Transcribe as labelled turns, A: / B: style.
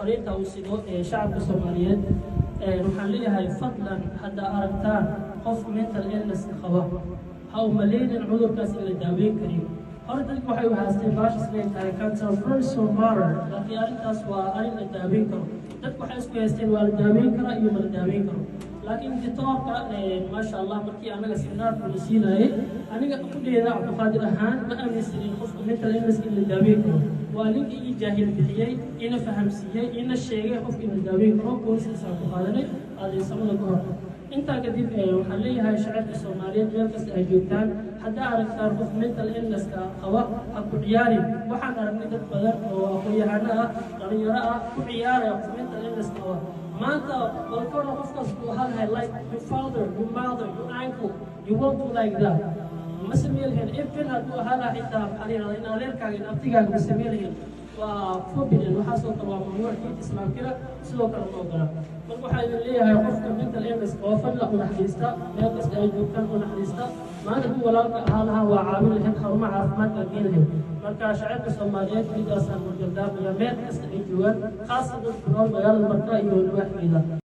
A: فريق أو شعب الصوماليين محلية هاي فضلا حتى أركتان خوف mental illness خبر أو مليين عذر كاس إلى داوين كريم هردك waxay haastay baashis leeyahay cancer first matter laakiin arintaas waa arin la daaweyn karo dadku waxay isku haysteen waa la daaweyn karaa iyo ma la daaweyn karo laakiin ditoorka ma sha Allah markii anaga sinaarku la siinayay aniga ku dheedaa Cabdiqaadir ahaan ma aaminsanin qofka mental illness in la daaweyn karo waa linkii jaahil bixiyay ina fahamsiiyay ina sheegay qofka in la daaweyn karo qoyskiisa ku qaadanay adeegsamada ka hor inta kadib waxaan leeyahay shacabka Soomaaliyeed meel kasta ay joogtaan hadda aragtaan qof mental illness ka qaba ha ku ciyaarin waxaan aragnay dad badan oo aqoon-yahano ah dhalinyaro ah ku ciyaaraya qof mental illness qaba maanta balkoona qofkaas uu hadlay like your father your mother your uncle you won't do like that ma sameeyeen ifin hadduu ahaa xitaa xariirada in adeerkaaga in abtigaaga ma sameeyeen waa forbidden waxaa soo kale waa mamnuuc diinta islaamkana sidoo kale ma ogola marka waxaa idin leeyahay qofka mental illness oo fadla u naxariista meel kasta ay joogtaan u naxariista maanta ku walaalka ahaa lahaa waa caawin lahayd xarumaha caafimaadka geen lahayd marka shacabka Soomaaliyeed midaasaan u gargaaraya meel kasta ay joogaan khaasatan magaalada Marka iyo Nawaaxigeeda